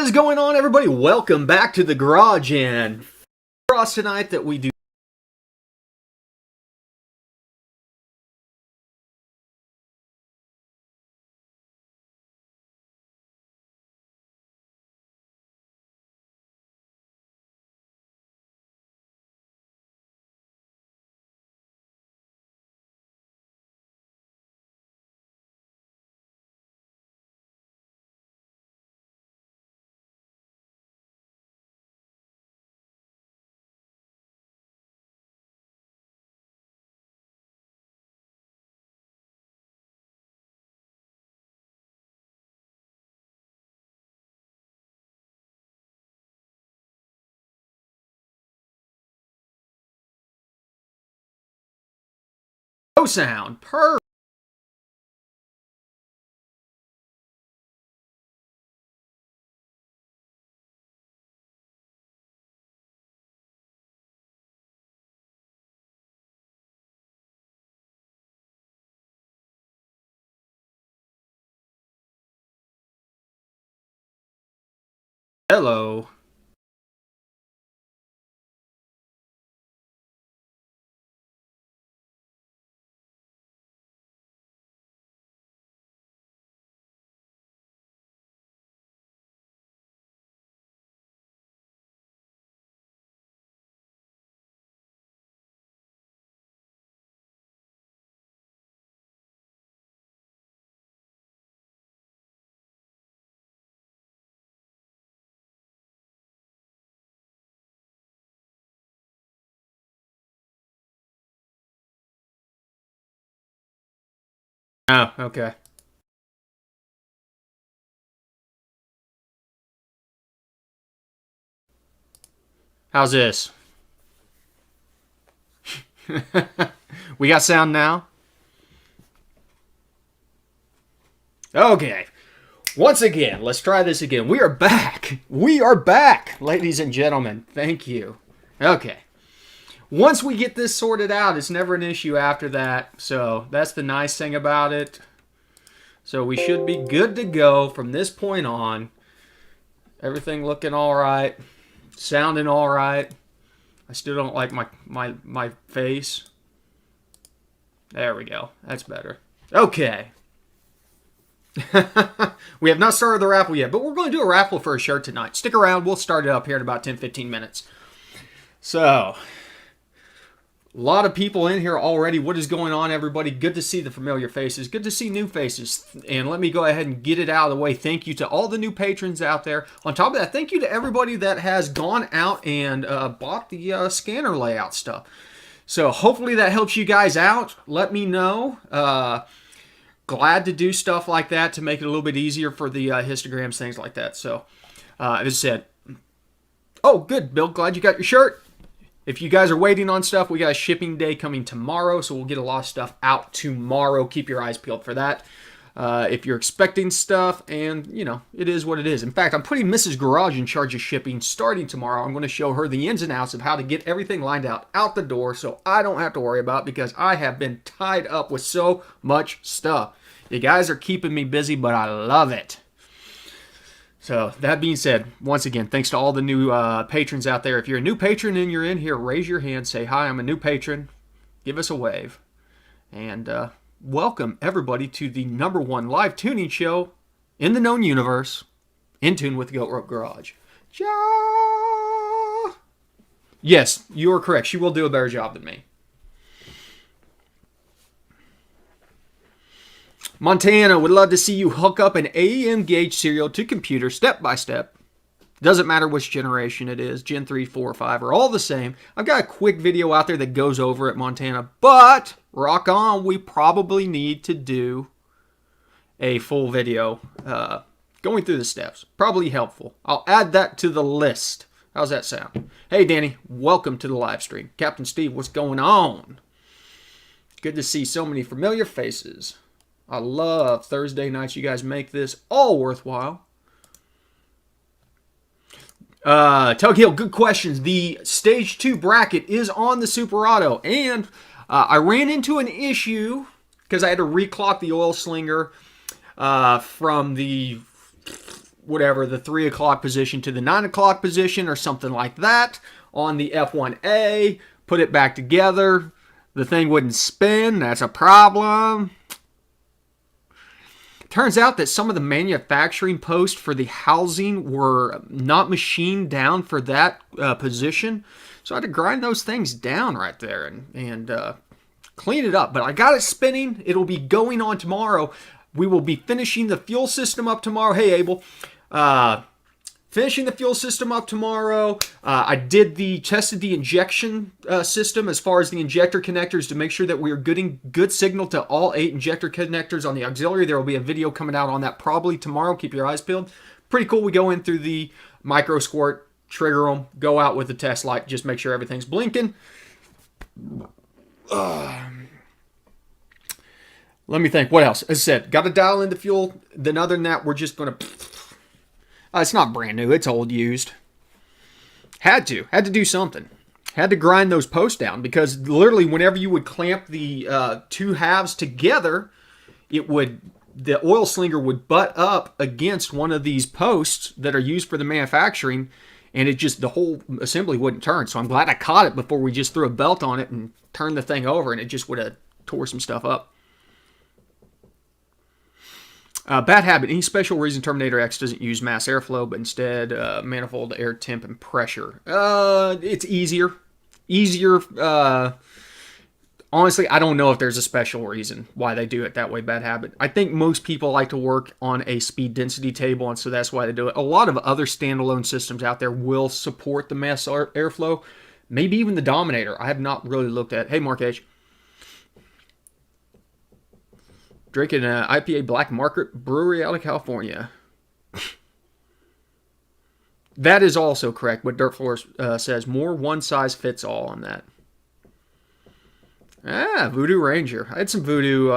What is going on, everybody? Welcome back to the garage, and for us tonight that we do no sound. Perfect. Hello. Oh, okay. How's this? We got sound now? Okay. Once again, let's try this again. We are back. We are back, ladies and gentlemen. Thank you. Okay. Once we get this sorted out, it's never an issue after that. So that's the nice thing about it. So we should be good to go from this point on. Everything looking all right. Sounding all right. I still don't like my face. There we go. That's better. Okay. We have not started the raffle yet, but we're going to do a raffle for a shirt tonight. Stick around. We'll start it up here in about 10-15 minutes. So, a lot of people in here already. What is going on, everybody? Good to see the familiar faces. Good to see new faces. And let me go ahead and get it out of the way. Thank you to all the new patrons out there. On top of that, thank you to everybody that has gone out and bought the scanner layout stuff. So hopefully that helps you guys out. Let me know. Glad to do stuff like that to make it a little bit easier for the histograms, things like that. So, as I said, oh, good, Bill. Glad you got your shirt. If you guys are waiting on stuff, we got a shipping day coming tomorrow, so we'll get a lot of stuff out tomorrow. Keep your eyes peeled for that. If you're expecting stuff, and, you know, it is what it is. In fact, I'm putting Mrs. Garage in charge of shipping starting tomorrow. I'm going to show her the ins and outs of how to get everything lined out the door so I don't have to worry about it because I have been tied up with so much stuff. You guys are keeping me busy, but I love it. So, that being said, once again, thanks to all the new patrons out there. If you're a new patron and you're in here, raise your hand, say, hi, I'm a new patron. Give us a wave. And welcome, everybody, to the #1 live tuning show in the known universe, In Tune with Goat Rope Garage. Ja! Yes, you are correct. She will do a better job than me. Montana would love to see you hook up an AEM gauge serial to computer step by step. Doesn't matter which generation it is, Gen 3, 4, 5 are all the same. I've got a quick video out there that goes over it, Montana, but rock on, we probably need to do a full video going through the steps. Probably helpful. I'll add that to the list. How's that sound? Hey, Danny, welcome to the live stream. Captain Steve, what's going on? Good to see so many familiar faces. I love Thursday nights. You guys make this all worthwhile. Tug Hill, good questions. The Stage 2 bracket is on the Super Auto. And I ran into an issue because I had to reclock the oil slinger from the whatever, the 3 o'clock position to the 9 o'clock position or something like that on the F1A, put it back together. The thing wouldn't spin. That's a problem. Turns out that some of the manufacturing posts for the housing were not machined down for that position. So I had to grind those things down right there and clean it up. But I got it spinning. It'll be going on tomorrow. We will be finishing the fuel system up tomorrow. Hey, Abel. Finishing the fuel system up tomorrow. I tested the injection system as far as the injector connectors to make sure that we are getting good signal to all 8 injector connectors on the auxiliary. There will be a video coming out on that probably tomorrow. Keep your eyes peeled. Pretty cool. We go in through the micro squirt, trigger them, go out with the test light, just make sure everything's blinking. Let me think. What else? As I said, got to dial in the fuel. Then other than that, we're just going to... it's not brand new. It's old used. Had to do something. Had to grind those posts down because literally whenever you would clamp the 2 halves together, the oil slinger would butt up against one of these posts that are used for the manufacturing, and the whole assembly wouldn't turn. So I'm glad I caught it before we just threw a belt on it and turned the thing over, and it just would have tore some stuff up. Bad habit. Any special reason Terminator X doesn't use mass airflow, but instead manifold air temp and pressure? It's easier. Honestly, I don't know if there's a special reason why they do it that way. Bad habit. I think most people like to work on a speed density table, and so that's why they do it. A lot of other standalone systems out there will support the mass airflow. Maybe even the Dominator. I have not really looked at. Hey, Mark H. Drinking an IPA Black Market Brewery out of California. That is also correct. What Dirt Floor says, more one size fits all on that. Voodoo Ranger. I had some Voodoo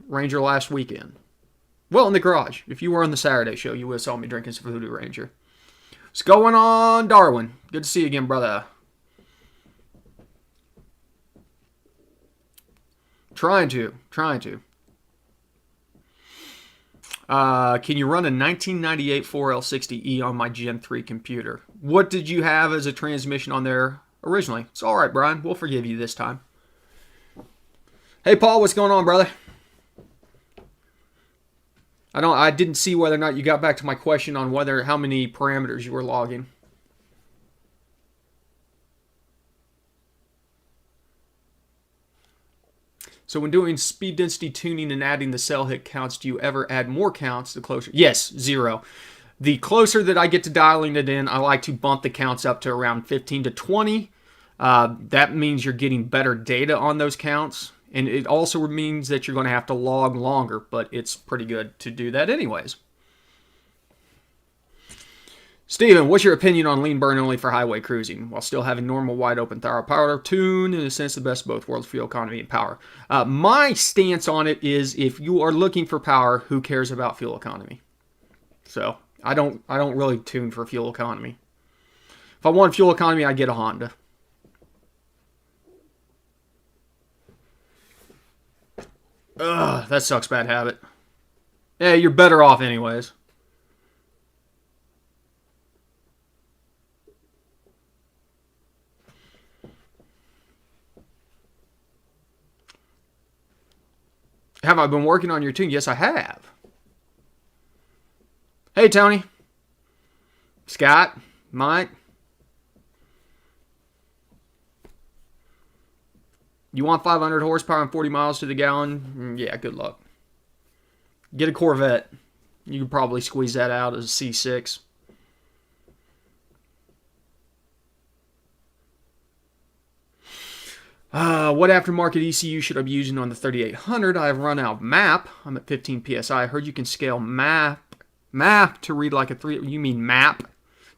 Ranger last weekend. Well, in the garage. If you were on the Saturday show, you would have saw me drinking some Voodoo Ranger. What's going on, Darwin? Good to see you again, brother. Trying to. Can you run a 1998 4L60E on my Gen 3 computer? What did you have as a transmission on there originally? It's all right, Brian. We'll forgive you this time. Hey, Paul, what's going on, brother? I didn't see whether or not you got back to my question on how many parameters you were logging. So when doing speed density tuning and adding the cell hit counts, do you ever add more counts the closer? Yes, 0. The closer that I get to dialing it in, I like to bump the counts up to around 15 to 20. That means you're getting better data on those counts. And it also means that you're going to have to log longer, but it's pretty good to do that anyways. Steven, what's your opinion on lean burn only for highway cruising while still having normal wide open throttle power tune, in a sense the best of both worlds, fuel economy and power? My stance on it is if you are looking for power, who cares about fuel economy? So I don't really tune for fuel economy. If I want fuel economy, I get a Honda. Ugh, that sucks, bad habit. Yeah, you're better off anyways. Have I been working on your tune? Yes, I have. Hey, Tony. Scott. Mike. You want 500 horsepower and 40 miles to the gallon? Yeah, good luck. Get a Corvette. You could probably squeeze that out as a C6. What aftermarket ECU should I be using on the 3800? I have run out of map. I'm at 15 PSI. I heard you can scale map to read like a 3. You mean map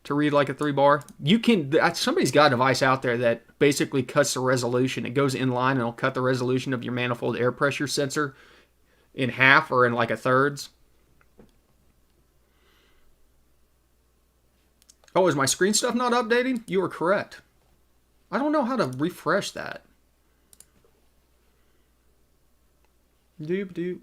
to read like a 3 bar? You can. Somebody's got a device out there that basically cuts the resolution. It goes in line and it'll cut the resolution of your manifold air pressure sensor in half or in like a thirds. Oh, is my screen stuff not updating? You are correct. I don't know how to refresh that. Doop doop.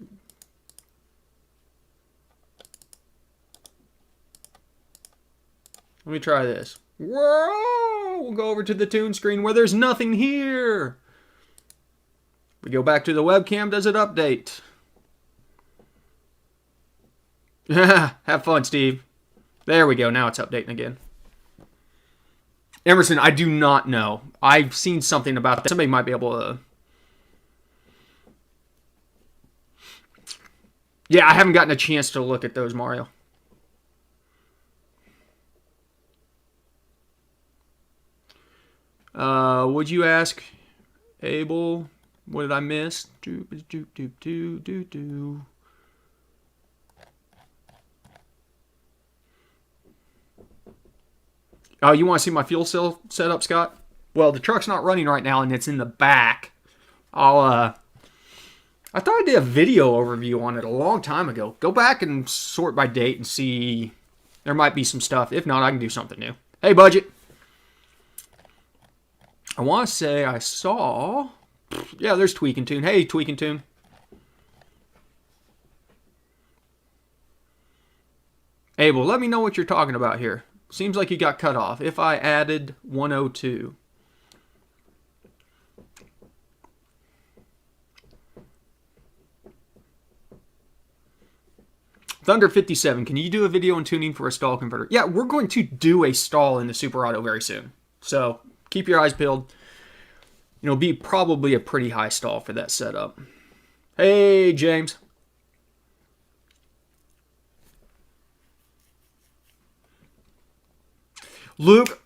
Let me try this. Whoa! We'll go over to the tune screen where there's nothing here. We go back to the webcam. Does it update? Have fun, Steve. There we go. Now it's updating again. Emerson, I do not know. I've seen something about that. Somebody might be able to... Yeah, I haven't gotten a chance to look at those, Mario. Would you ask, Abel? What did I miss? Oh, you want to see my fuel cell setup, Scott? Well, the truck's not running right now, and it's in the back. I thought I did a video overview on it a long time ago. Go back and sort by date and see. There might be some stuff. If not, I can do something new. Hey, budget. I want to say I saw... Yeah, there's Tweak and Tune. Hey, Tweak and Tune. Abel, let me know what you're talking about here. Seems like you got cut off. If I added 102. Thunder 57, can you do a video on tuning for a stall converter? Yeah, we're going to do a stall in the Super Auto very soon. So keep your eyes peeled. It'll be probably a pretty high stall for that setup. Hey, James. Luke,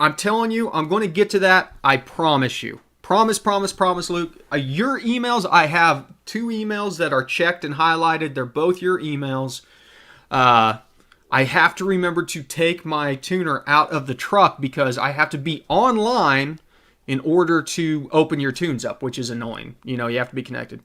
I'm telling you, I'm going to get to that. I promise you. Promise, Luke. Your emails, I have 2 emails that are checked and highlighted. They're both your emails. I have to remember to take my tuner out of the truck because I have to be online in order to open your tunes up, which is annoying. You know, you have to be connected.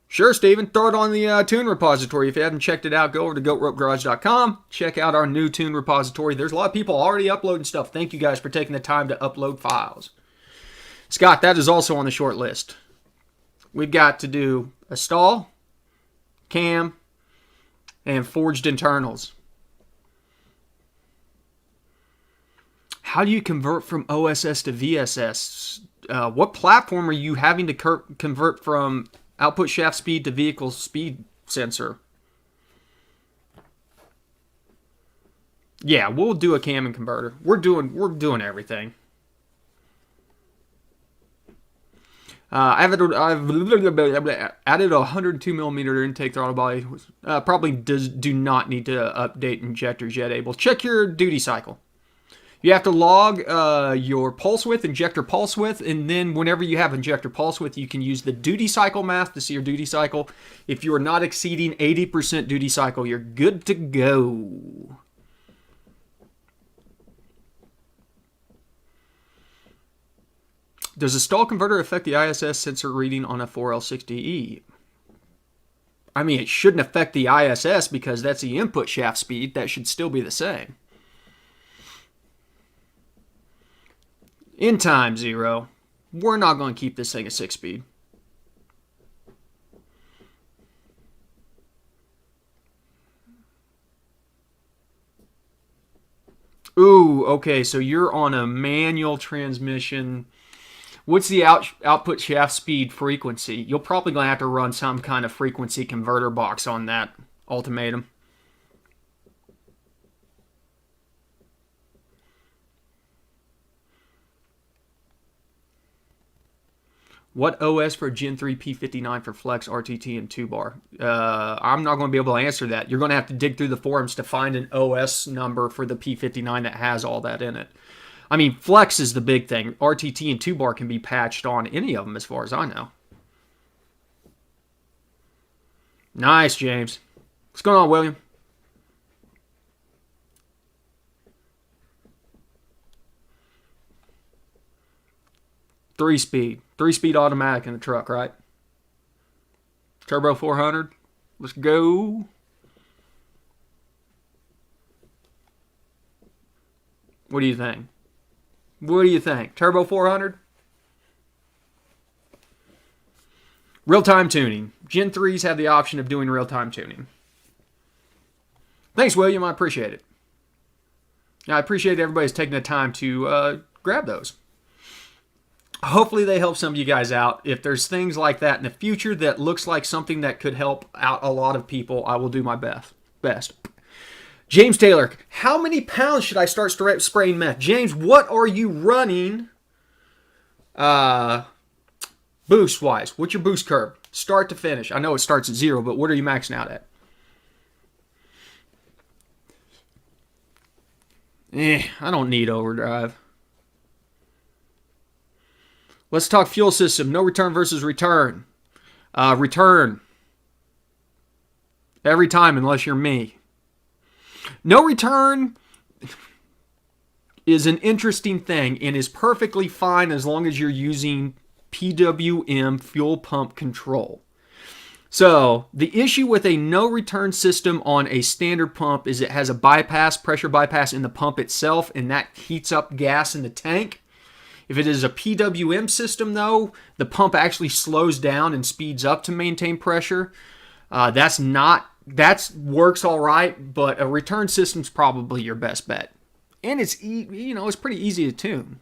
Sure, Steven. Throw it on the tune repository. If you haven't checked it out, go over to goatropegarage.com. Check out our new tune repository. There's a lot of people already uploading stuff. Thank you guys for taking the time to upload files. Scott, that is also on the short list. We've got to do a stall, cam, and forged internals. How do you convert from OSS to VSS? What platform are you having to convert from output shaft speed to vehicle speed sensor? Yeah, we'll do a cam and converter. We're doing everything. I've added a 102 millimeter intake throttle body. Probably do not need to update injectors yet. Able check your duty cycle. You have to log your pulse width, injector pulse width, and then whenever you have injector pulse width, you can use the duty cycle math to see your duty cycle. If you are not exceeding 80% duty cycle, you're good to go. Does a stall converter affect the ISS sensor reading on a 4L60E? I mean, it shouldn't affect the ISS because that's the input shaft speed. That should still be the same. In time, Zero. We're not going to keep this thing a 6-speed. Ooh, okay, so you're on a manual transmission. What's the output shaft speed frequency? You're probably going to have to run some kind of frequency converter box on that ultimatum. What OS for Gen 3 P59 for Flex, RTT, and 2-bar? I'm not going to be able to answer that. You're going to have to dig through the forums to find an OS number for the P59 that has all that in it. I mean, Flex is the big thing. RTT and 2-bar can be patched on any of them as far as I know. Nice, James. What's going on, William? Three-speed automatic in the truck, right? Turbo 400. Let's go. What do you think? What do you think? Turbo 400? Real-time tuning. Gen 3s have the option of doing real-time tuning. Thanks, William. I appreciate it. I appreciate everybody's taking the time to grab those. Hopefully they help some of you guys out. If there's things like that in the future that looks like something that could help out a lot of people, I will do my best. James Taylor, how many pounds should I start spraying meth? James, what are you running boost-wise? What's your boost curve? Start to finish. I know it starts at 0, but what are you maxing out at? I don't need overdrive. Let's talk fuel system. No return versus return. Return. Every time unless you're me. No return is an interesting thing and is perfectly fine as long as you're using PWM fuel pump control. So the issue with a no return system on a standard pump is it has a bypass, pressure bypass in the pump itself, and that heats up gas in the tank. If it is a PWM system, though, the pump actually slows down and speeds up to maintain pressure. That works all right, but a return system's probably your best bet. And it's pretty easy to tune.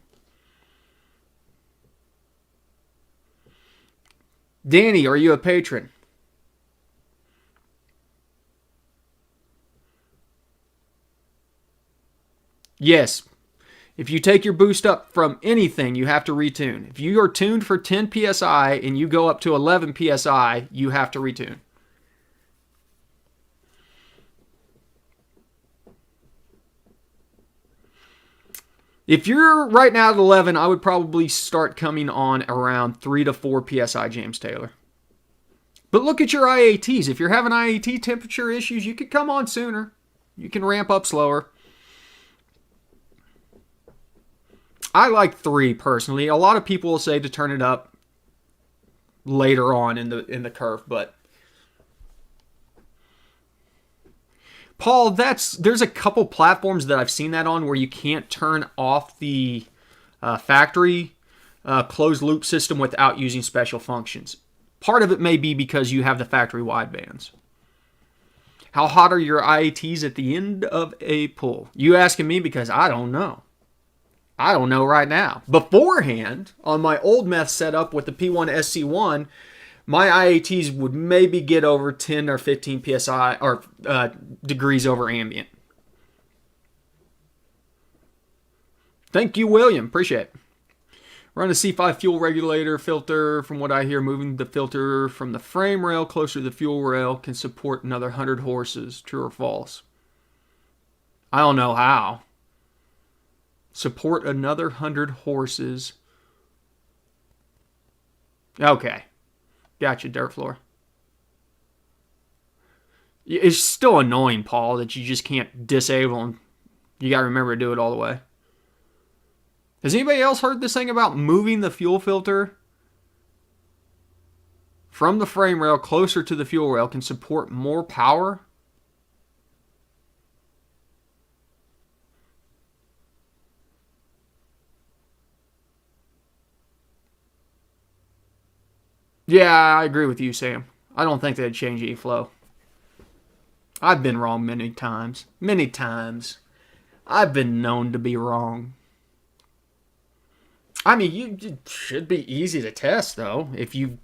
Danny, are you a patron? Yes. If you take your boost up from anything, you have to retune. If you are tuned for 10 psi and you go up to 11 psi, you have to retune. If you're right now at 11, I would probably start coming on around 3 to 4 psi, James Taylor. But look at your IATs. If you're having IAT temperature issues, you could come on sooner. You can ramp up slower. I like 3 personally. A lot of people will say to turn it up later on in the curve, but Paul, there's a couple platforms that I've seen that on where you can't turn off the factory closed loop system without using special functions. Part of it may be because you have the factory widebands. How hot are your IATs at the end of a pull? You asking me because I don't know. I don't know right now. Beforehand, on my old meth setup with the P1 SC1, my IATs would maybe get over 10 or 15 psi or degrees over ambient. Thank you, William. Appreciate it. Run a C5 fuel regulator filter. From what I hear, moving the filter from the frame rail closer to the fuel rail can support another 100 horses. True or false? I don't know how. Support another 100 horses. Okay. Gotcha, dirt floor. It's still annoying, Paul, that you just can't disable them. You got to remember to do it all the way. Has anybody else heard this thing about moving the fuel filter from the frame rail closer to the fuel rail can support more power? Yeah, I agree with you, Sam. I don't think they'd change E-flow. I've been wrong many times. Many times. I've been known to be wrong. I mean, it should be easy to test, though. If you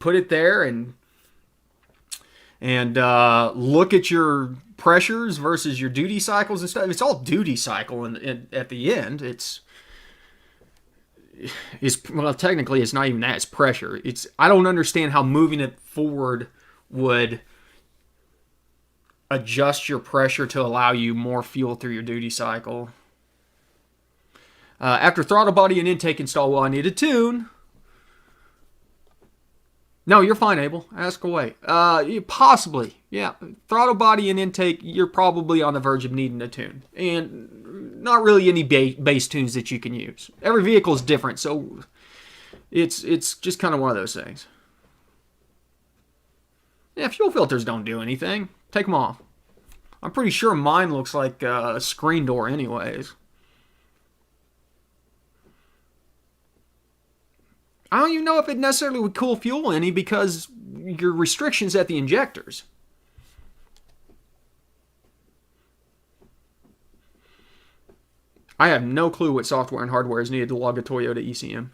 put it there and look at your pressures versus your duty cycles and stuff. It's all duty cycle, and at the end, well, technically, it's not even that. It's pressure. I don't understand how moving it forward would adjust your pressure to allow you more fuel through your duty cycle. After throttle body and intake install, will I need a tune? No, you're fine, Abel. Ask away. Possibly, yeah. Throttle body and intake, you're probably on the verge of needing a tune. And not really any base tunes that you can use. Every vehicle is different, so it's just kind of one of those things. Yeah, fuel filters don't do anything. Take them off. I'm pretty sure mine looks like a screen door anyways. I don't even know if it necessarily would cool fuel any because your restrictions at the injectors. I have no clue what software and hardware is needed to log a Toyota ECM.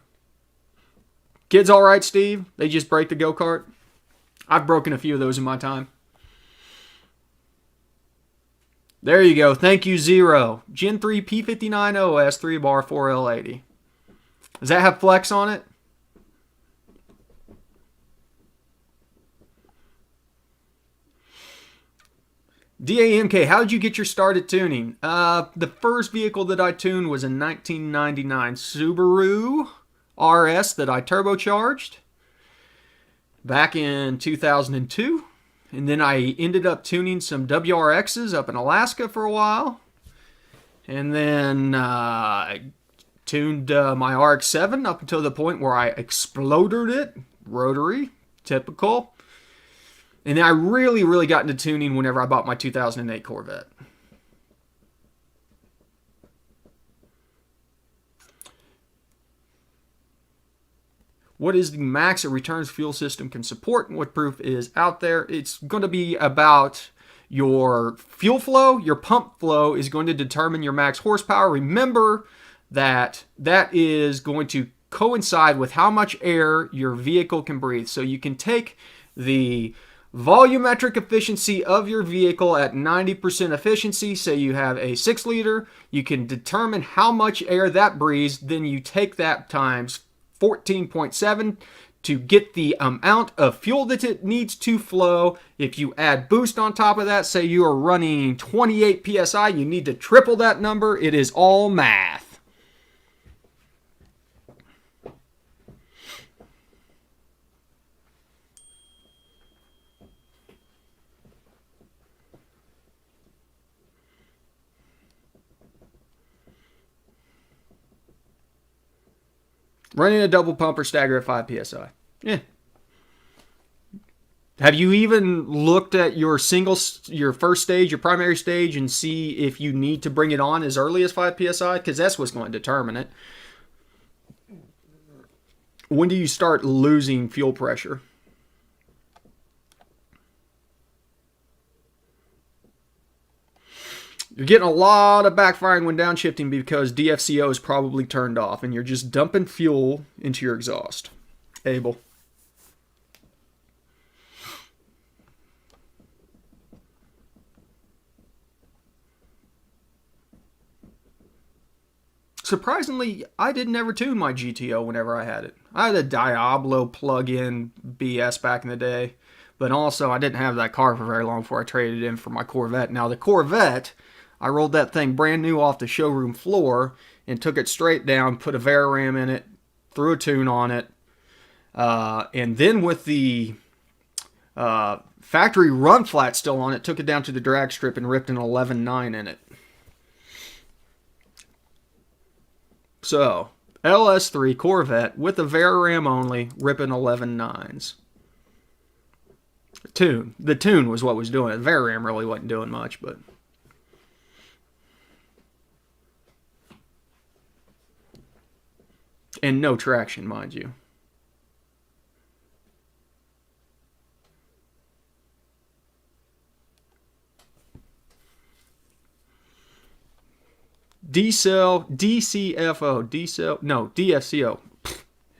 Kids all right, Steve? They just break the go-kart? I've broken a few of those in my time. There you go. Thank you, Zero. Gen 3 P59 OS 3-bar 4L80. Does that have flex on it? DAMK, how did you get your start at tuning? The first vehicle that I tuned was a 1999 Subaru RS that I turbocharged back in 2002. And then I ended up tuning some WRXs up in Alaska for a while. And then I tuned my RX-7 up until the point where I exploded it. Rotary, typical. And then I really got into tuning whenever I bought my 2008 Corvette. What is the max a returns fuel system can support and what proof is out there? It's going to be about your fuel flow. Your pump flow is going to determine your max horsepower. Remember that that is going to coincide with how much air your vehicle can breathe. So you can take the volumetric efficiency of your vehicle at 90% efficiency. Say you have a 6 liter, you can determine how much air that breathes. Then you take that times 14.7 to get the amount of fuel that it needs to flow. If you add boost on top of that, say you are running 28 psi, you need to triple that number. It is all math. Running a double pumper stagger at 5 psi. Yeah. Have you even looked at your first stage, your primary stage, and see if you need to bring it on as early as 5 psi? Because that's what's going to determine it. When do you start losing fuel pressure? You're getting a lot of backfiring when downshifting because DFCO is probably turned off and you're just dumping fuel into your exhaust. Abel. Surprisingly, I didn't ever tune my GTO whenever I had it. I had a Diablo plug-in BS back in the day, but also I didn't have that car for very long before I traded it in for my Corvette. Now the Corvette, I rolled that thing brand new off the showroom floor and took it straight down, put a Veraram in it, threw a tune on it, and then with the factory run flat still on it, took it down to the drag strip and ripped an 11.9 in it. So, LS3 Corvette with a Veraram only, ripping 11.9s. The tune was what was doing it. The Veraram really wasn't doing much, but... And no traction, mind you. DFCO.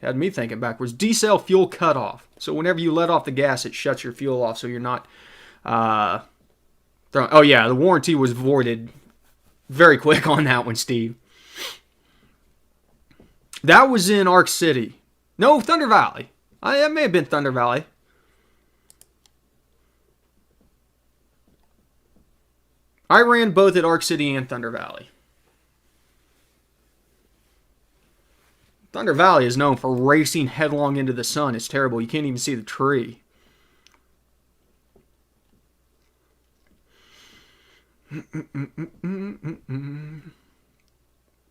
Had me thinking backwards. D-cell fuel cutoff. So whenever you let off the gas, it shuts your fuel off so you're not... oh yeah, the warranty was voided very quick on that one, Steve. That was in Arc City. No, Thunder Valley. That may have been Thunder Valley. I ran both at Arc City and Thunder Valley. Thunder Valley is known for racing headlong into the sun. It's terrible. You can't even see the tree.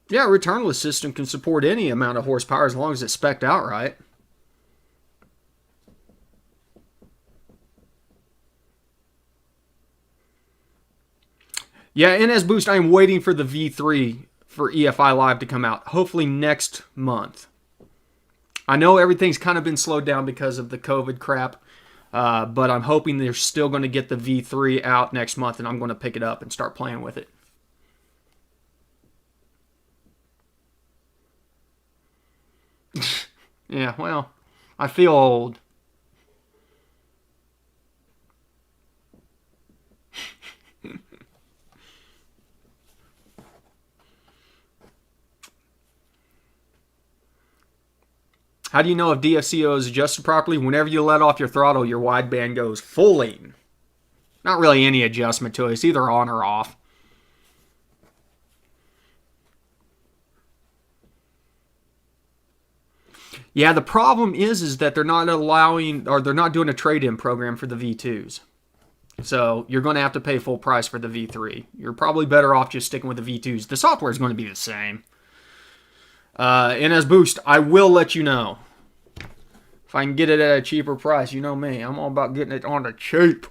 Yeah, returnless system can support any amount of horsepower as long as it's spec'd out right. Yeah, NS Boost, I'm waiting for the V3 for EFI Live to come out. Hopefully next month. I know everything's kind of been slowed down because of the COVID crap, but I'm hoping they're still going to get the V3 out next month, and I'm going to pick it up and start playing with it. Yeah, well, I feel old. How do you know if DFCO is adjusted properly? Whenever you let off your throttle, your wideband goes full lean. Not really any adjustment to it. It's either on or off. Yeah, the problem is that they're not allowing, or they're not doing a trade-in program for the V2s. So you're going to have to pay full price for the V3. You're probably better off just sticking with the V2s. The software is going to be the same. And as Boost, I will let you know if I can get it at a cheaper price. You know me, I'm all about getting it on the cheap.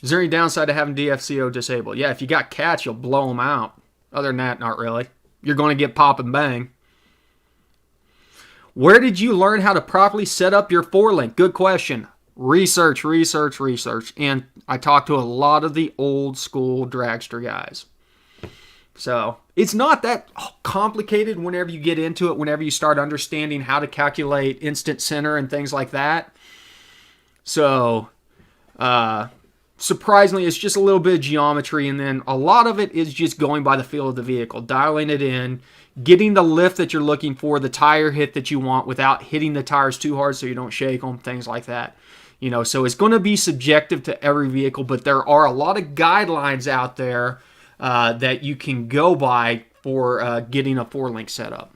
Is there any downside to having DFCO disabled? Yeah, if you got cats, you'll blow them out. Other than that, not really. You're going to get pop and bang. Where did you learn how to properly set up your 4-link? Good question. Research. And I talked to a lot of the old school dragster guys. So it's not that complicated whenever you get into it, whenever you start understanding how to calculate instant center and things like that. So, surprisingly, it's just a little bit of geometry, and then a lot of it is just going by the feel of the vehicle, dialing it in, getting the lift that you're looking for, the tire hit that you want without hitting the tires too hard so you don't shake them, things like that. You know, so it's going to be subjective to every vehicle, but there are a lot of guidelines out there that you can go by for getting a 4-link setup.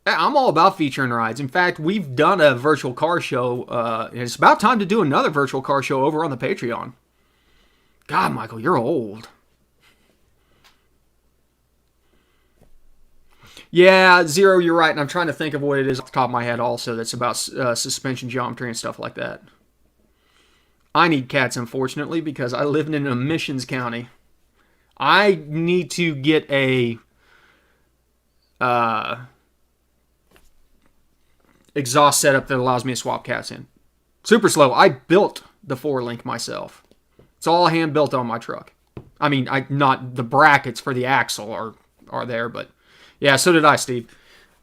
I'm all about featuring rides. In fact, we've done a virtual car show, and it's about time to do another virtual car show over on the Patreon. God, Michael, you're old. Yeah, Zero, you're right, and I'm trying to think of what it is off the top of my head also that's about suspension geometry and stuff like that. I need cats, unfortunately, because I live in an emissions county. I need to get a exhaust setup that allows me to swap cats in. Super slow. I built the 4-link myself. It's all hand built on my truck. I mean, not the brackets for the axle are there, but yeah, so did I, Steve.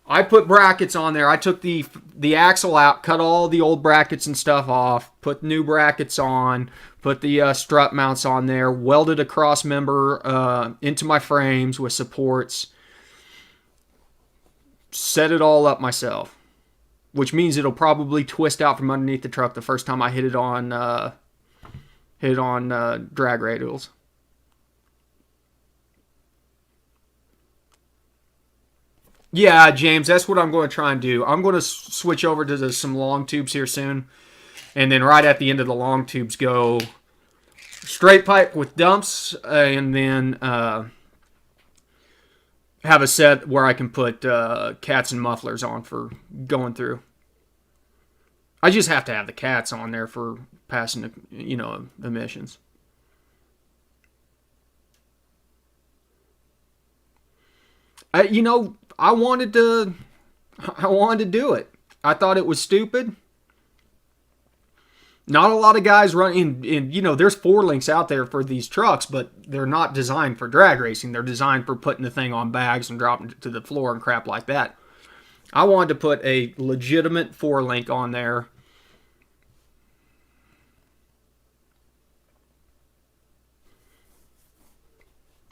I put brackets on there. I took the axle out, cut all the old brackets and stuff off, put new brackets on, put the strut mounts on there, welded a cross member into my frames with supports, set it all up myself, which means it'll probably twist out from underneath the truck the first time I hit it on drag radials. Yeah, James, that's what I'm going to try and do. I'm going to switch over to some long tubes here soon. And then right at the end of the long tubes go straight pipe with dumps. And then have a set where I can put cats and mufflers on for going through. I just have to have the cats on there for passing, emissions. I wanted to do it. I thought it was stupid. Not a lot of guys run in, there's 4-links out there for these trucks, but they're not designed for drag racing. They're designed for putting the thing on bags and dropping it to the floor and crap like that. I wanted to put a legitimate 4-link on there.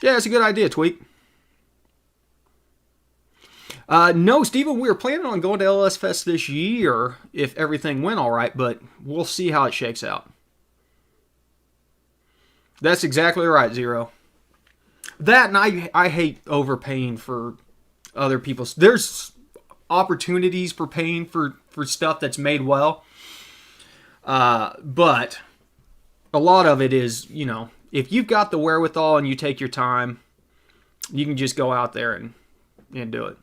Yeah, it's a good idea, Tweak. No, Steven, we were planning on going to LS Fest this year if everything went all right, but we'll see how it shakes out. That's exactly right, Zero. That, and I hate overpaying for other people's. There's opportunities for paying for stuff that's made well, but a lot of it is, if you've got the wherewithal and you take your time, you can just go out there and do it.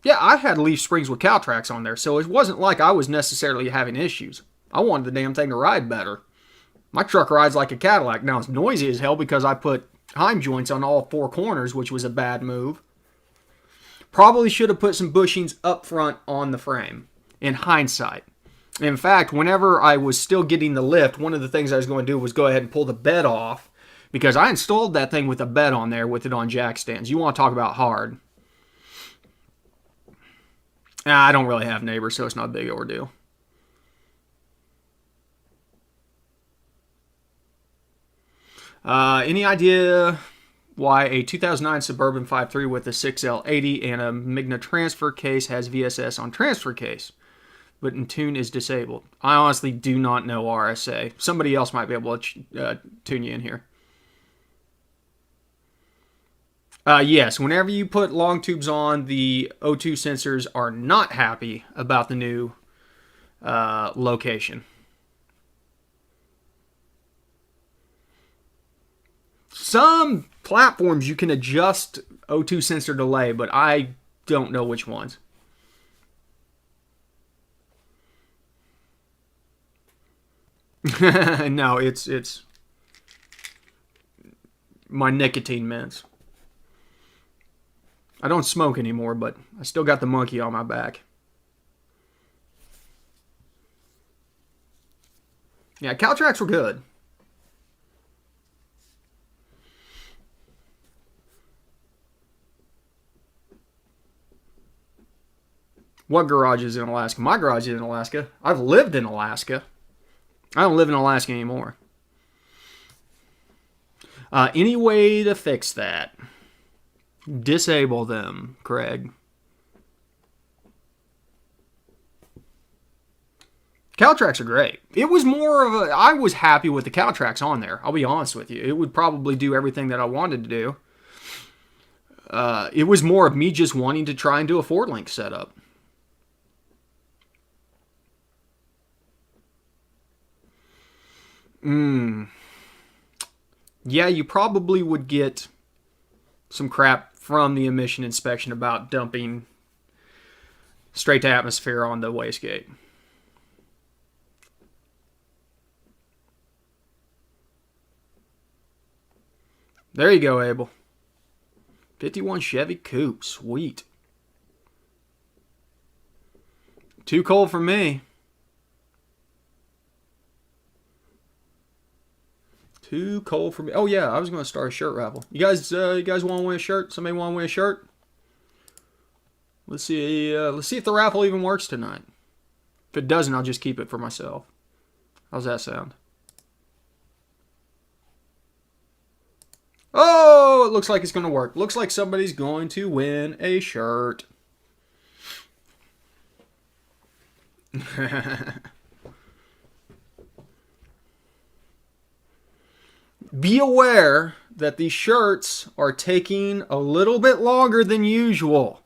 Yeah, I had leaf springs with cow tracks on there, so it wasn't like I was necessarily having issues. I wanted the damn thing to ride better. My truck rides like a Cadillac. Now, it's noisy as hell because I put Heim joints on all 4 corners, which was a bad move. Probably should have put some bushings up front on the frame, in hindsight. In fact, whenever I was still getting the lift, one of the things I was going to do was go ahead and pull the bed off, because I installed that thing with a bed on there with it on jack stands. You want to talk about hard. I don't really have neighbors, so it's not a big ordeal. Any idea why a 2009 Suburban 5.3 with a 6L80 and a Migna transfer case has VSS on transfer case, but in tune is disabled? I honestly do not know RSA. Somebody else might be able to tune you in here. Yes, whenever you put long tubes on, the O2 sensors are not happy about the new location. Some platforms you can adjust O2 sensor delay, but I don't know which ones. No, it's my nicotine mints. I don't smoke anymore, but I still got the monkey on my back. Yeah, Caltracs were good. What garage is in Alaska? My garage is in Alaska. I've lived in Alaska. I don't live in Alaska anymore. Any way to fix that? Disable them, Craig. Caltracs are great. It was more of a... I was happy with the Caltracs on there. I'll be honest with you. It would probably do everything that I wanted to do. It was more of me just wanting to try and do a Ford Link setup. Yeah, you probably would get some crap from the emission inspection about dumping straight to atmosphere on the wastegate. There you go, Abel. 51 Chevy Coupe. Sweet. Too cold for me. Too cold for me. Oh yeah, I was going to start a shirt raffle. You guys want to win a shirt? Somebody want to win a shirt? Let's see. Let's see if the raffle even works tonight. If it doesn't, I'll just keep it for myself. How's that sound? Oh, it looks like it's going to work. Looks like somebody's going to win a shirt. Be aware that these shirts are taking a little bit longer than usual.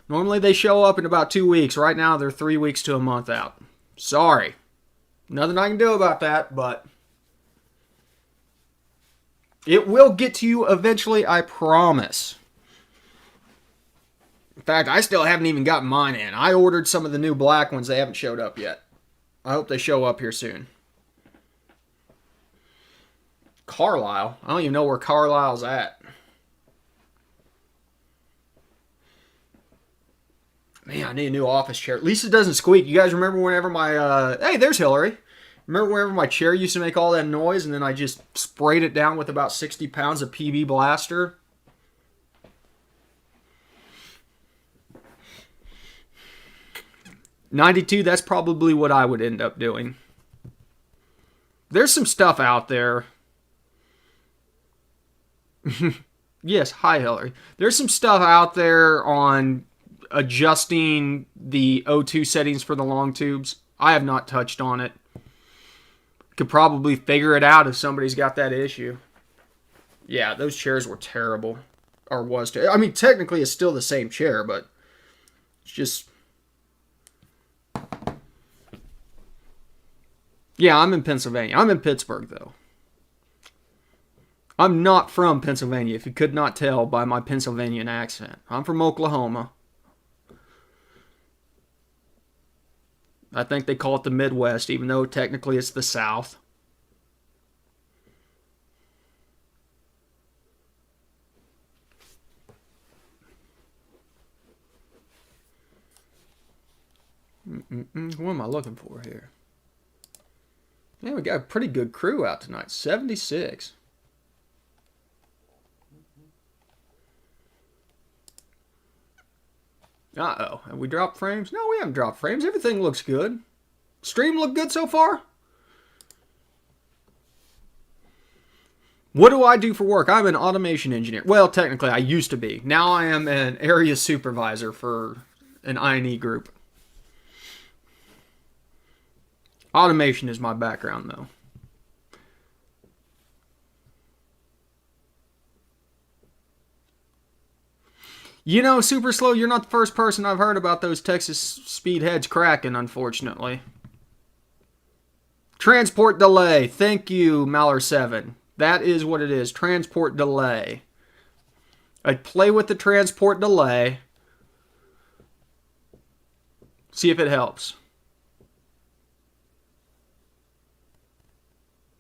Normally they show up in about 2 weeks. Right now they're 3 weeks to a month out. Sorry. Nothing I can do about that, but it will get to you eventually, I promise. In fact, I still haven't even gotten mine in. I ordered some of the new black ones. They haven't showed up yet. I hope they show up here soon. Carlisle? I don't even know where Carlisle's at. Man, I need a new office chair. At least it doesn't squeak. You guys remember whenever my... Hey, there's Hillary. Remember whenever my chair used to make all that noise and then I just sprayed it down with about 60 pounds of PB Blaster? $92, that's probably what I would end up doing. There's some stuff out there. Yes, hi Hillary. There's some stuff out there on adjusting the O2 settings for the long tubes. I have not touched on it. Could probably figure it out if somebody's got that issue. Yeah, those chairs were terrible. Or was terrible. I mean, technically it's still the same chair, but it's just... Yeah, I'm in Pennsylvania. I'm in Pittsburgh, though. I'm not from Pennsylvania, if you could not tell by my Pennsylvanian accent. I'm from Oklahoma. I think they call it the Midwest, even though technically it's the South. What am I looking for here? Yeah, we got a pretty good crew out tonight. 76. Uh-oh. Have we dropped frames? No, we haven't dropped frames. Everything looks good. Stream look good so far? What do I do for work? I'm an automation engineer. Well, technically, I used to be. Now I am an area supervisor for an I&E group. Automation is my background, though. You know, Super Slow, you're not the first person I've heard about those Texas speedheads cracking, unfortunately. Transport delay. Thank you, Maller7. That is what it is. Transport delay. I'd play with the transport delay. See if it helps.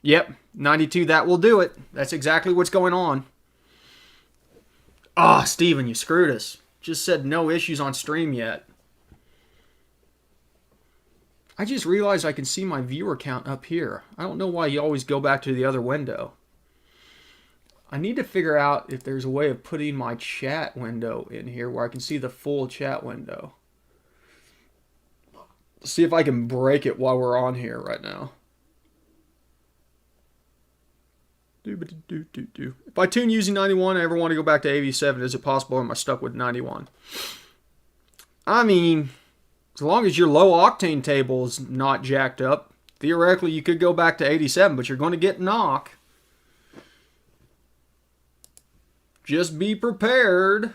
Yep, 92, that will do it. That's exactly what's going on. Ah, oh, Steven, you screwed us. Just said no issues on stream yet. I just realized I can see my viewer count up here. I don't know why you always go back to the other window. I need to figure out if there's a way of putting my chat window in here where I can see the full chat window. See if I can break it while we're on here right now. If I tune using 91, I ever want to go back to 87, is it possible or am I stuck with 91? I mean, as long as your low octane table is not jacked up, theoretically you could go back to 87, but you're going to get knock. Just be prepared.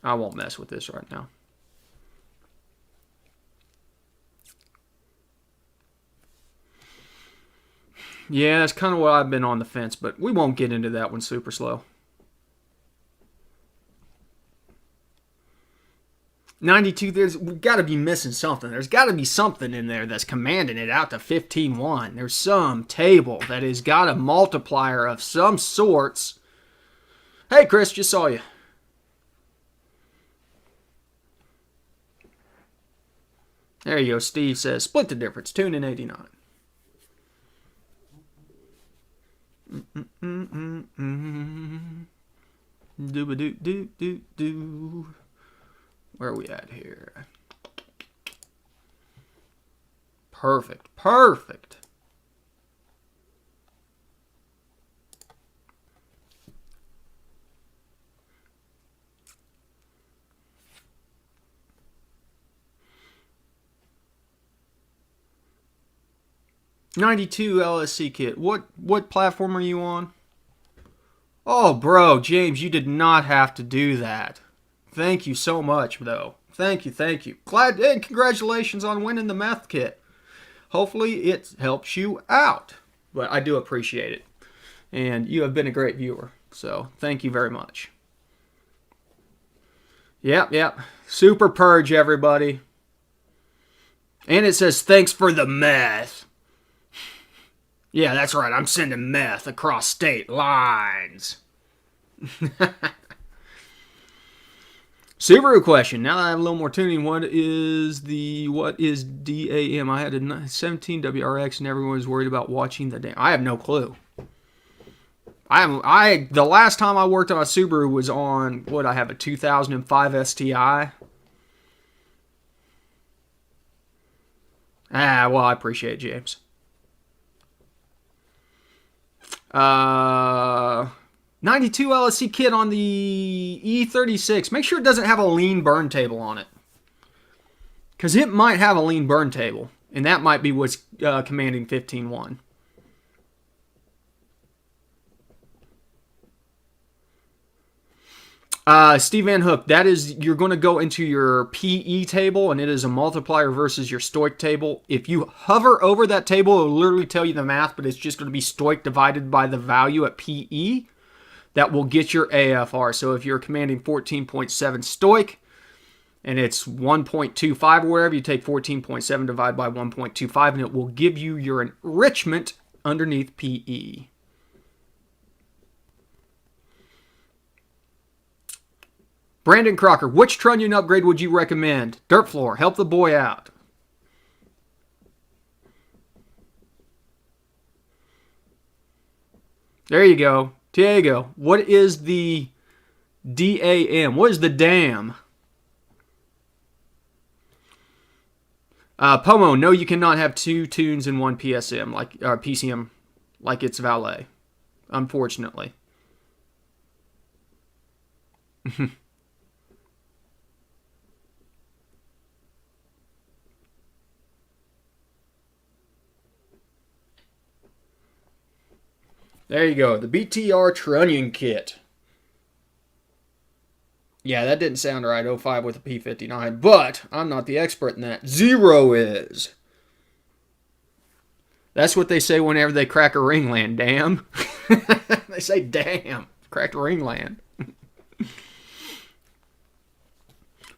I won't mess with this right now. Yeah, that's kind of what I've been on the fence, but we won't get into that one super slow. 92, we've got to be missing something. There's got to be something in there that's commanding it out to 15-1. There's some table that has got a multiplier of some sorts. Hey, Chris, just saw you. There you go. Steve says, split the difference. Tune in 89. Do-ba-do-do-do-do. Where are we at here? Perfect. Perfect. '92 LSC kit. What platform are you on? Oh, bro, James, you did not have to do that. Thank you so much, though. Thank you, thank you. Glad and congratulations on winning the meth kit. Hopefully it helps you out. But I do appreciate it. And you have been a great viewer. So thank you very much. Yep. Super purge, everybody. And it says, thanks for the meth. Yeah, that's right. I'm sending meth across state lines. Subaru question. Now that I have a little more tuning, what is DAM? I had a 17 WRX and everyone was worried about watching the damn. I have no clue. The last time I worked on a Subaru was on I have a 2005 STI. Well, I appreciate it, James. 92 LSC kit on the E36. Make sure it doesn't have a lean burn table on it. Because it might have a lean burn table. And that might be what's commanding 15-1. Steve Van Hook, that is, you're going to go into your PE table, and it is a multiplier versus your stoic table. If you hover over that table, it'll literally tell you the math, but it's just going to be stoic divided by the value at PE. That will get your AFR. So if you're commanding 14.7 stoic, and it's 1.25 or wherever, you take 14.7 divided by 1.25, and it will give you your enrichment underneath PE. Brandon Crocker, which trunnion upgrade would you recommend? Dirt floor, help the boy out. There you go. Diego, what is the DAM? What is the DAM? Pomo, no, you cannot have two tunes in one PSM, PCM, like it's valet. Unfortunately. There you go, the BTR trunnion kit. Yeah, that didn't sound right, 05 with a P59, but I'm not the expert in that. Zero is. That's what they say whenever they crack a ringland, damn. They say, damn, cracked a ringland.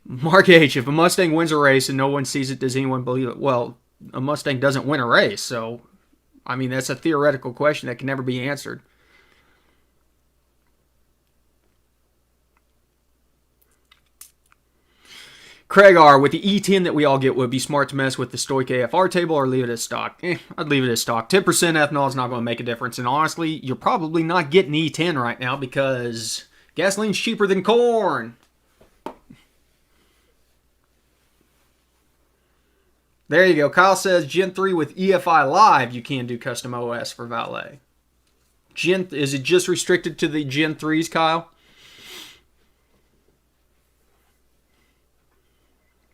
Mark H., if a Mustang wins a race and no one sees it, does anyone believe it? Well, a Mustang doesn't win a race, so, I mean, that's a theoretical question that can never be answered. Craig R., with the E10 that we all get, would it be smart to mess with the Stoic AFR table or leave it as stock? I'd leave it as stock. 10% ethanol is not going to make a difference. And honestly, you're probably not getting E10 right now because gasoline's cheaper than corn. There you go. Kyle says Gen 3 with EFI Live, you can do custom OS for valet. Is it just restricted to the Gen 3s, Kyle?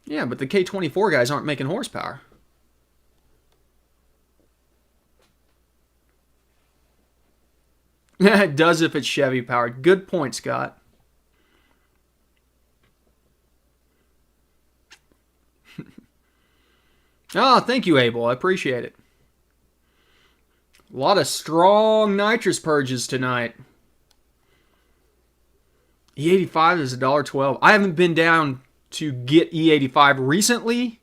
Yeah, but the K24 guys aren't making horsepower. Yeah, it does if it's Chevy powered. Good point, Scott. Oh, thank you, Abel. I appreciate it. A lot of strong nitrous purges tonight. E85 is $1.12. I haven't been down to get E85 recently.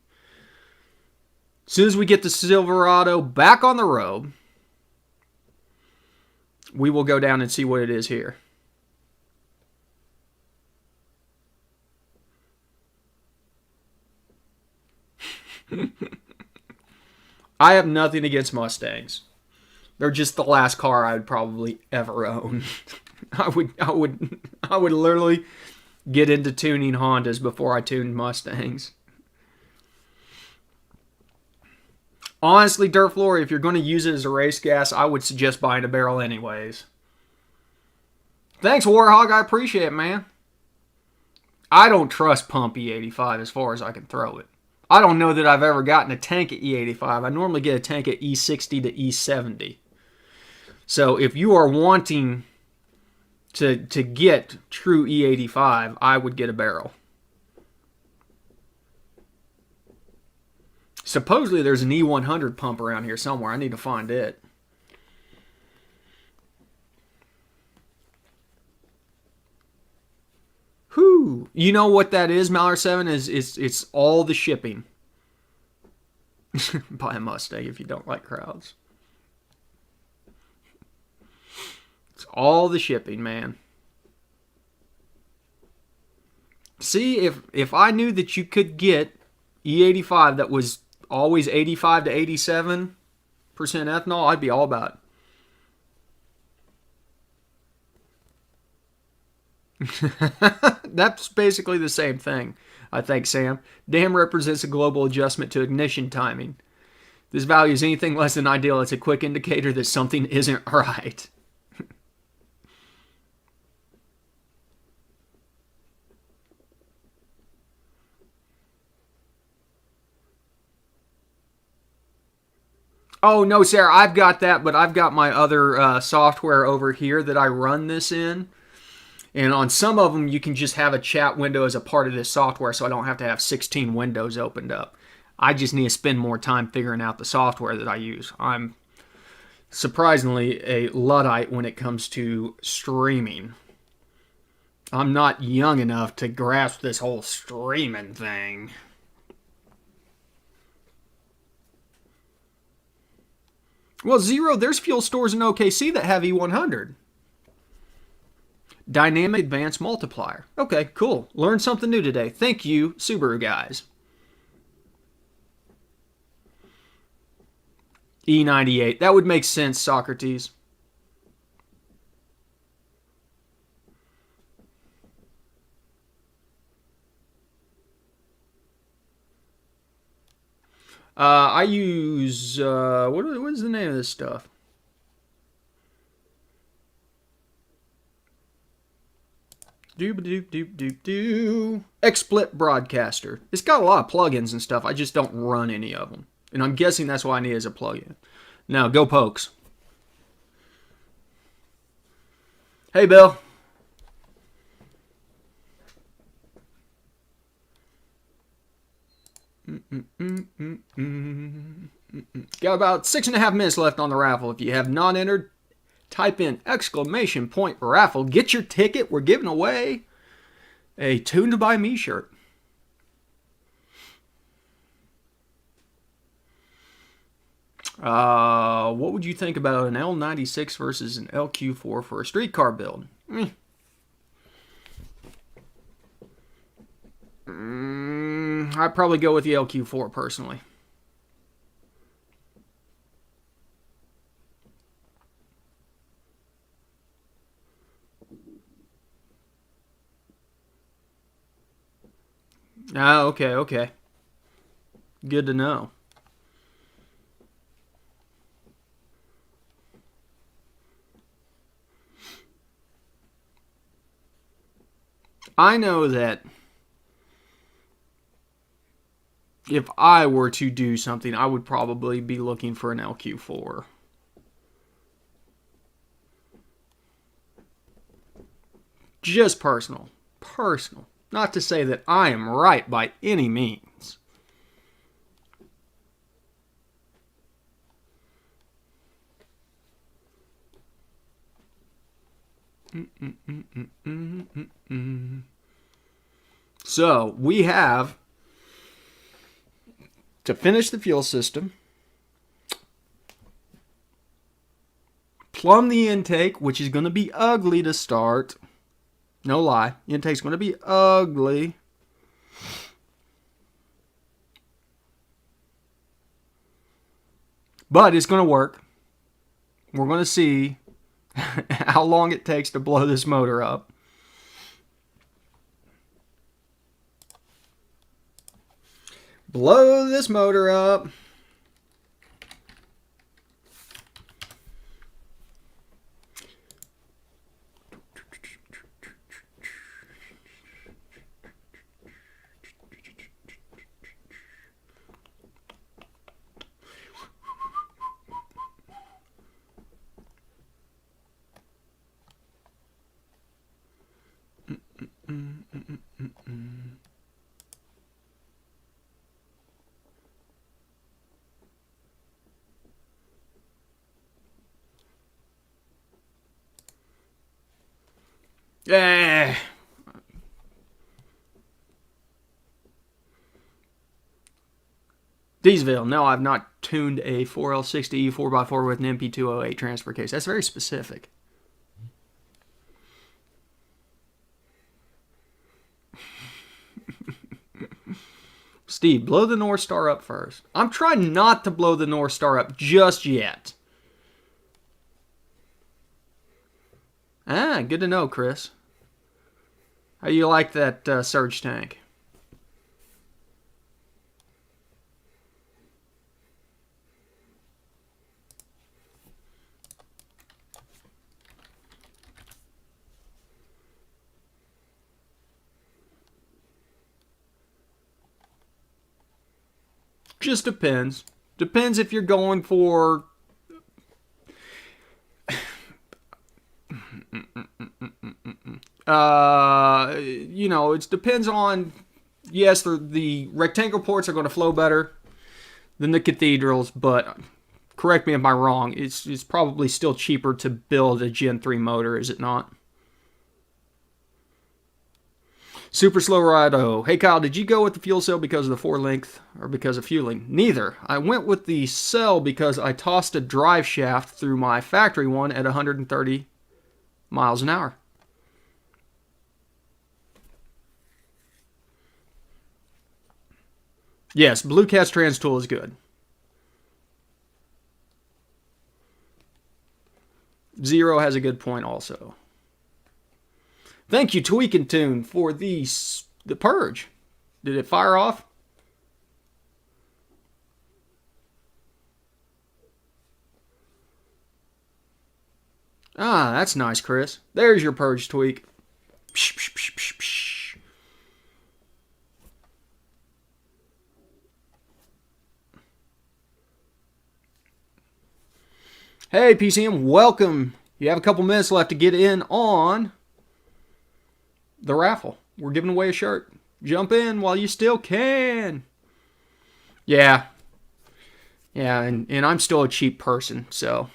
As soon as we get the Silverado back on the road, we will go down and see what it is here. I have nothing against Mustangs. They're just the last car I would probably ever own. I would literally get into tuning Hondas before I tuned Mustangs. Honestly, Dirt Floor, if you're going to use it as a race gas, I would suggest buying a barrel anyways. Thanks, Warhog. I appreciate it, man. I don't trust pump E85 as far as I can throw it. I don't know that I've ever gotten a tank at E85. I normally get a tank at E60 to E70. So if you are wanting to get true E85, I would get a barrel. Supposedly there's an E100 pump around here somewhere. I need to find it. Whew. You know what that is, Mallard 7? It's all the shipping. Buy a Mustang if you don't like crowds. It's all the shipping, man. See, if I knew that you could get E85 that was always 85 to 87% ethanol, I'd be all about it. That's basically the same thing, I think, Sam. DAM represents a global adjustment to ignition timing. This value is anything less than ideal. It's a quick indicator that something isn't right. Oh, no, Sarah, I've got that, but I've got my other software over here that I run this in. And on some of them, you can just have a chat window as a part of this software, so I don't have to have 16 windows opened up. I just need to spend more time figuring out the software that I use. I'm surprisingly a Luddite when it comes to streaming. I'm not young enough to grasp this whole streaming thing. Well, Zero, there's fuel stores in OKC that have E100. Dynamic Advanced Multiplier. Okay, cool. Learned something new today. Thank you, Subaru guys. E98. That would make sense, Socrates. I use, what is the name of this stuff? XSplit Broadcaster. It's got a lot of plugins and stuff. I just don't run any of them. And I'm guessing that's why I need it as a plugin. Now, go Pokes. Hey, Bill. Got about 6.5 minutes left on the raffle. If you have not entered, type in !raffle. Get your ticket. We're giving away a Tuned by Me shirt. What would you think about an L96 versus an LQ4 for a streetcar build? I'd probably go with the LQ4 personally. Okay. Good to know. I know that if I were to do something, I would probably be looking for an LQ4. Just personal. Not to say that I am right by any means. So, we have to finish the fuel system, plumb the intake, which is going to be ugly to start. No lie, the intake's going to be ugly. But it's going to work. We're going to see how long it takes to blow this motor up. Blow this motor up. Yeah. Diesville. No, I've not tuned a 4L60 4x4 with an MP208 transfer case. That's very specific. Steve, blow the North Star up first. I'm trying not to blow the North Star up just yet. Good to know, Chris. How you like that surge tank? Just depends. Depends if you're going for... it depends on... Yes, the rectangle ports are going to flow better than the cathedrals, but correct me if I'm wrong, it's probably still cheaper to build a Gen 3 motor, is it not? Super Slow Rido. Hey Kyle, did you go with the fuel cell because of the 4-length or because of fueling? Neither. I went with the cell because I tossed a drive shaft through my factory one at 130 miles an hour. Yes, Blue Cat's trans tool is good. Zero has a good point also. Thank you, Tweak and Tune, for the purge. Did it fire off? Ah, that's nice, Chris. There's your purge, Tweak. Psh, psh, psh, psh, psh. Hey, PCM, welcome. You have a couple minutes left to get in on the raffle. We're giving away a shirt. Jump in while you still can. Yeah. Yeah, and I'm still a cheap person, so.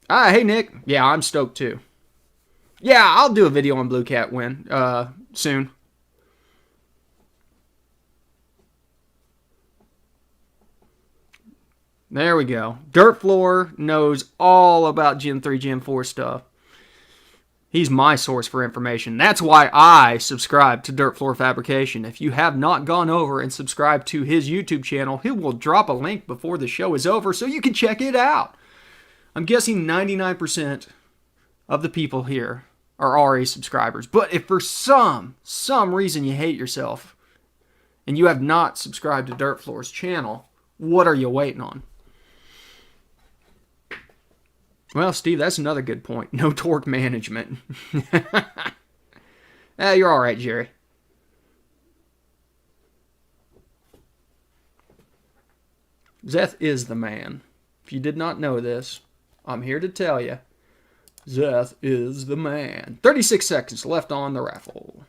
Ah, hey, Nick. Yeah, I'm stoked, too. Yeah, I'll do a video on Blue Cat soon. There we go. Dirt Floor knows all about Gen 3, Gen 4 stuff. He's my source for information. That's why I subscribe to Dirt Floor Fabrication. If you have not gone over and subscribed to his YouTube channel, he will drop a link before the show is over so you can check it out. I'm guessing 99% of the people here are already subscribers. But if for some reason you hate yourself and you have not subscribed to Dirt Floor's channel, what are you waiting on? Well, Steve, that's another good point. No torque management. You're all right, Jerry. Zeth is the man. If you did not know this, I'm here to tell you. Zeth is the man. 36 seconds left on the raffle.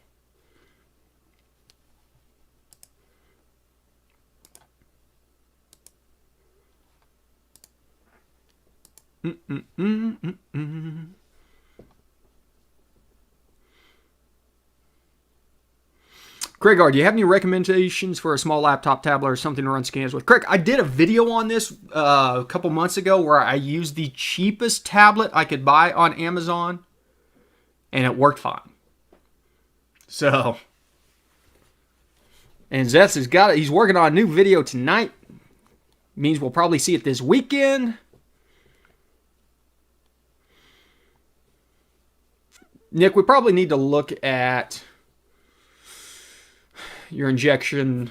Craig, do you have any recommendations for a small laptop, tablet, or something to run scans with? Craig, I did a video on this a couple months ago where I used the cheapest tablet I could buy on Amazon, and it worked fine. So, and Zeth has got it. He's working on a new video tonight. Means we'll probably see it this weekend. Nick, we probably need to look at your injectors and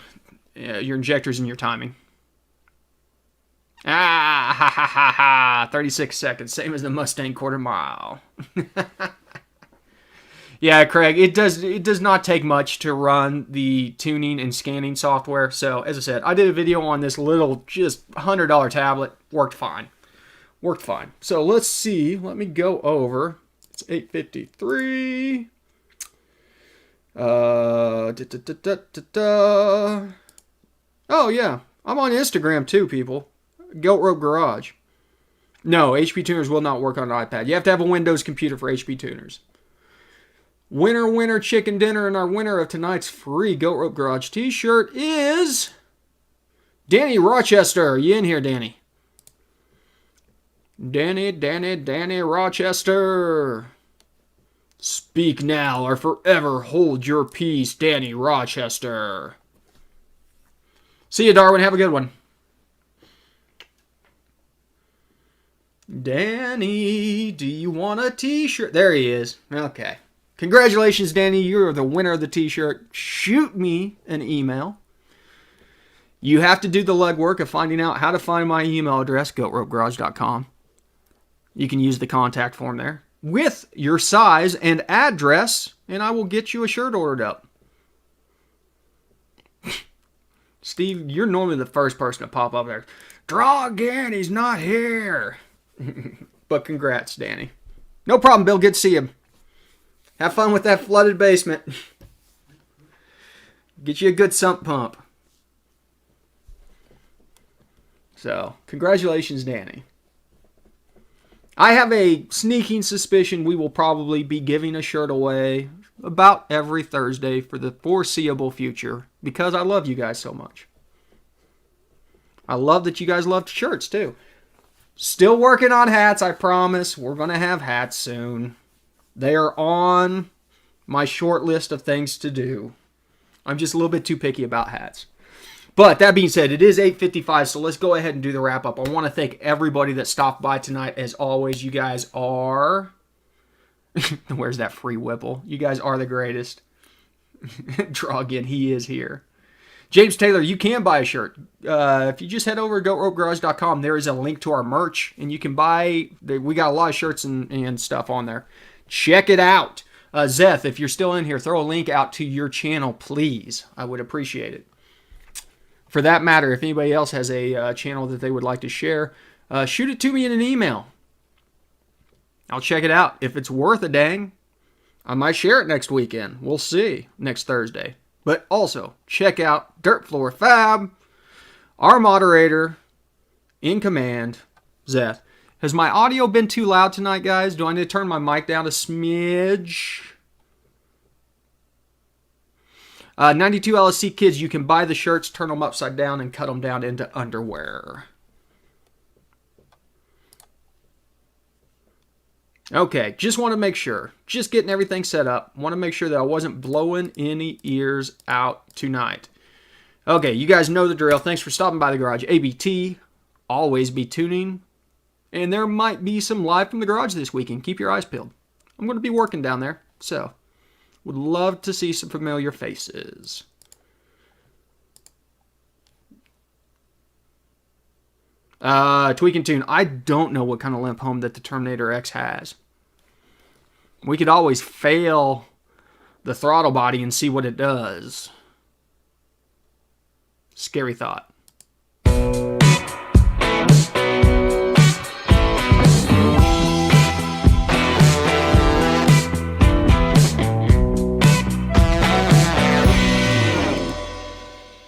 your timing. Ha ha ha ha. 36 seconds, same as the Mustang quarter mile. Yeah, Craig, it does not take much to run the tuning and scanning software. So, as I said, I did a video on this little just $100 tablet. Worked fine. So, let's see. Let me go over. It's 8:53. Oh, yeah. I'm on Instagram too, people. Goat Rope Garage. No, HP Tuners will not work on an iPad. You have to have a Windows computer for HP Tuners. Winner, chicken dinner, and our winner of tonight's free Goat Rope Garage t-shirt is Danny Rochester. Are you in here, Danny? Danny Rochester. Speak now or forever hold your peace, Danny Rochester. See you, Darwin. Have a good one. Danny, do you want a t-shirt? There he is. Okay. Congratulations, Danny. You're the winner of the t-shirt. Shoot me an email. You have to do the legwork of finding out how to find my email address, goatropegarage.com. You can use the contact form there with your size and address, and I will get you a shirt ordered up. Steve, you're normally the first person to pop up there. Draw again, he's not here. But congrats, Danny. No problem, Bill. Good to see you. Have fun with that flooded basement. Get you a good sump pump. So, congratulations, Danny. I have a sneaking suspicion we will probably be giving a shirt away about every Thursday for the foreseeable future because I love you guys so much. I love that you guys love shirts too. Still working on hats, I promise. We're going to have hats soon. They are on my short list of things to do. I'm just a little bit too picky about hats. But that being said, it is 8:55, so let's go ahead and do the wrap-up. I want to thank everybody that stopped by tonight. As always, you guys are... Where's that free Whipple? You guys are the greatest. Draw again, he is here. James Taylor, you can buy a shirt. If you just head over to GoatRopeGarage.com, there is a link to our merch, and you can buy... We got a lot of shirts and stuff on there. Check it out. Zeth, if you're still in here, throw a link out to your channel, please. I would appreciate it. For that matter, if anybody else has a channel that they would like to share, shoot it to me in an email. I'll check it out. If it's worth a dang, I might share it next weekend. We'll see. Next Thursday. But also, check out Dirt Floor Fab, our moderator, in command, Zeth. Has my audio been too loud tonight, guys? Do I need to turn my mic down a smidge? 92 LSC kids, you can buy the shirts, turn them upside down, and cut them down into underwear. Okay, just want to make sure. Just getting everything set up. Want to make sure that I wasn't blowing any ears out tonight. Okay, you guys know the drill. Thanks for stopping by the garage. ABT, always be tuning. And there might be some live from the garage this weekend. Keep your eyes peeled. I'm going to be working down there, so... Would love to see some familiar faces. Tweak and Tune. I don't know what kind of limp home that the Terminator X has. We could always fail the throttle body and see what it does. Scary thought.